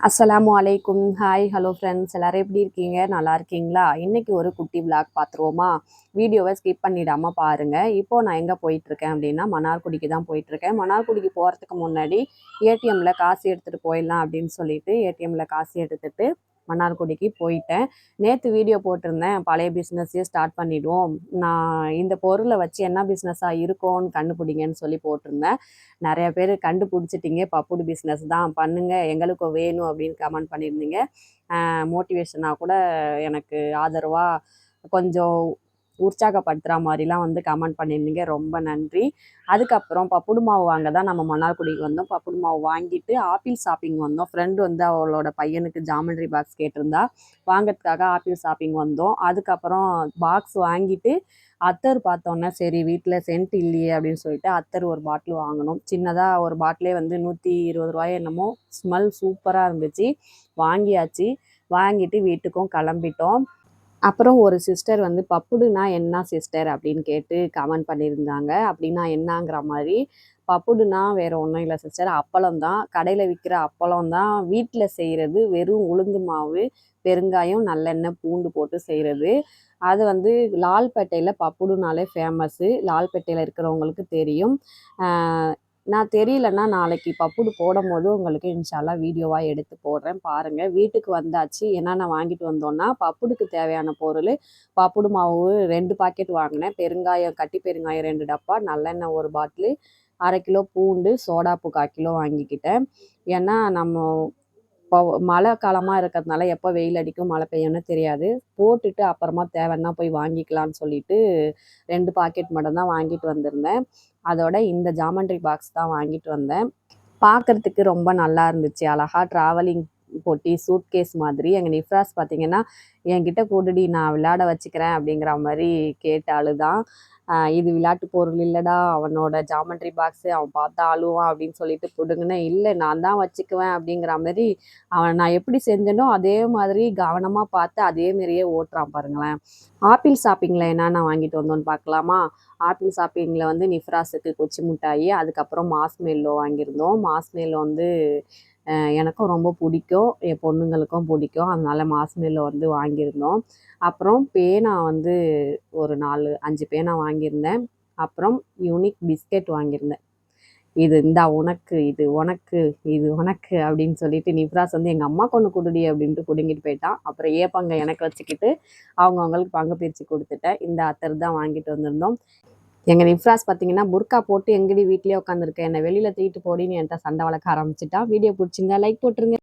அஸ்ஸலாமு அலைக்கும். Hi hello friends, எல்லாரும் எப்படி இருக்கீங்க? நல்லா இருக்கீங்களா? இன்னைக்கு ஒரு குட்டி விளாக் பார்த்துருவோமா? வீடியோவை ஸ்கிப் பண்ணிடாமல் பாருங்கள். இப்போது நான் எங்கே போயிட்டுருக்கேன் அப்படின்னா மன்னார்குடிக்கு தான் போயிட்டுருக்கேன். மன்னார்குடிக்கு போகிறதுக்கு முன்னாடி ஏடிஎம்மில் காசு எடுத்துகிட்டு போயிடலாம் அப்படின்னு சொல்லிட்டு ஏடிஎம்மில் காசு எடுத்துகிட்டு மன்னார்குடிக்கு போயிட்டேன். நேற்று வீடியோ போட்டிருந்தேன், பழைய பிஸ்னஸையே ஸ்டார்ட் பண்ணிவிடுவோம், நான் இந்த பொருளை வச்சு என்ன பிஸ்னஸாக இருக்கும்னு கண்டுபிடிங்கன்னு சொல்லி போட்டிருந்தேன். நிறைய பேர் கண்டுபிடிச்சிட்டிங்க, பப்புடு பிஸ்னஸ் தான் பண்ணுங்கள், எங்களுக்கும் வேணும் அப்படின்னு கமெண்ட் பண்ணியிருந்தீங்க. மோட்டிவேஷனாக கூட எனக்கு ஆதரவாக கொஞ்சம் உற்சாகப்படுத்துகிற மாதிரிலாம் வந்து கமெண்ட் பண்ணியிருந்தீங்க, ரொம்ப நன்றி. அதுக்கப்புறம் பப்புடு மாவு வாங்க தான் நம்ம மன்னார்குடிக்கு வந்தோம். பப்புடு மாவு வாங்கிட்டு ஆப்பிள் ஷாப்பிங் வந்தோம். ஃப்ரெண்டு வந்து அவளோட பையனுக்கு ஜாமெண்ட்ரி பாக்ஸ் கேட்டிருந்தா, வாங்கிறதுக்காக ஆப்பிள் ஷாப்பிங் வந்தோம். அதுக்கப்புறம் பாக்ஸ் வாங்கிட்டு அத்தர் பார்த்தோன்னே சரி வீட்டில் சென்ட் இல்லையே அப்படின்னு சொல்லிட்டு அத்தர் ஒரு பாட்டில் வாங்கினோம். சின்னதாக ஒரு பாட்டிலே வந்து 120 ரூபாய் என்னமோ. ஸ்மெல் சூப்பராக இருந்துச்சு. வாங்கியாச்சு. வாங்கிட்டு வீட்டுக்கும் கிளம்பிட்டோம். அப்புறம் ஒரு சிஸ்டர் வந்து பப்புடுனா என்ன சிஸ்டர் அப்படின்னு கேட்டு கமெண்ட் பண்ணியிருந்தாங்க. அப்படின்னா என்னங்கிற மாதிரி. பப்புடுனா வேறு ஒன்றும் இல்லை சிஸ்டர், அப்பளம் தான். கடையில் விற்கிற அப்பளம் தான் வீட்டில் செய்கிறது. வெறும் உளுந்து மாவு, பெருங்காயம், நல்லெண்ணெய், பூண்டு போட்டு செய்கிறது. அது வந்து லால்பேட்டையில் பப்புடுனாலே ஃபேமஸ்ஸு. லால்பேட்டையில் இருக்கிறவங்களுக்கு தெரியும். நான் தெரியலன்னா நாளைக்கு பப்புடு போடும்போது உங்களுக்கு இன்ஷால்லா வீடியோவாக எடுத்து போடுறேன், பாருங்கள். வீட்டுக்கு வந்தாச்சு. என்னென்ன வாங்கிட்டு வந்தோன்னா பப்புடுக்கு தேவையான பொருள், பப்புடு மாவு 2 பாக்கெட் வாங்கினேன், பெருங்காயம், கட்டி பெருங்காயம் 2 டப்பா, நல்லெண்ணெய் 1 பாட்டிலு, 1/2 கிலோ பூண்டு, சோடாப்பு 1/4 கிலோ வாங்கிக்கிட்டேன். ஏன்னா நம்ம இப்போ மழை காலமாக இருக்கிறதுனால எப்போ வெயில் அடிக்கும் மழை பெய்யும்னு தெரியாது. போட்டுட்டு அப்புறமா தேவைன்னா போய் வாங்கிக்கலான்னு சொல்லிட்டு 2 பாக்கெட் மட்டும் தான் வாங்கிட்டு வந்திருந்தேன். அதோட இந்த ஜாமெண்ட்ரி பாக்ஸ் தான் வாங்கிட்டு வந்தேன். பார்க்குறதுக்கு ரொம்ப நல்லா இருந்துச்சு. அழகா ட்ராவலிங் பொட்டி, சூட்கேஸ் மாதிரி. எங்கள் நிஃப்ராஸ் பார்த்தீங்கன்னா, என்கிட்ட கொடுடி நான் விளையாட வச்சுக்கிறேன் அப்படிங்கிற மாதிரி கேட்ட ஆளு தான். இது விளையாட்டு பொருள் இல்லைடா, அவனோட ஜாமெண்ட்ரி பாக்ஸு, அவன் பார்த்தா அழுவான் அப்படின்னு சொல்லிட்டு பிடுங்கினேன். இல்லை நான் தான் வச்சுக்குவேன் அப்படிங்கிற மாதிரி அவன் நான் எப்படி செஞ்சேனோ அதே மாதிரி கவனமாக பார்த்து அதே மாரியே ஓட்டுறான் பாருங்களேன். ஆப்பிள் ஷாப்பிங்கில் என்னென்ன வாங்கிட்டு வந்தோன்னு பார்க்கலாமா? ஆப்பிள் ஷாப்பிங்கில் வந்து நிஃப்ராஸுக்கு குச்சி மிட்டாயி, அதுக்கப்புறம் மாஸ்மெல்லோ வாங்கியிருந்தோம். மாஸ்மெல்லோ வந்து எனக்கும் ரொம்ப பிடிக்கும், என் பொண்ணுங்களுக்கும் பிடிக்கும், அதனால மாஸ்மெல்லோ வந்து வாங்கியிருந்தோம். அப்புறம் பேனா வந்து ஒரு 4, 5 பேனா வாங்கியிருந்தேன். அப்புறம் யூனிக் பிஸ்கெட் வாங்கியிருந்தேன். இது இந்தா உனக்கு, இது உனக்கு, இது உனக்கு அப்படின்னு சொல்லிட்டு நிஃப்ராஸ் வந்து எங்கள் அம்மாவுக்கு ஒன்று கொடுடி அப்படின்ட்டு பிடுங்கிட்டு போயிட்டான். அப்புறம் பங்கை எனக்கு வச்சுக்கிட்டு அவங்கவுங்களுக்கு பங்கு பிரித்து கொடுத்துட்டேன். இந்த அத்தர் தான் வாங்கிட்டு வந்திருந்தோம். எங்கள் நிஃப்ராஸ் பார்த்தீங்கன்னா புர்கா போட்டு எங்கடி வீட்லேயே உட்காந்துருக்கேன், என்னை வெளியில் தூக்கிட்டு போடின்னு என்கிட்ட சண்டை வளர்க்க ஆரம்பிச்சிட்டான். வீடியோ பிடிச்சிருந்தா லைக் போட்டுருங்க.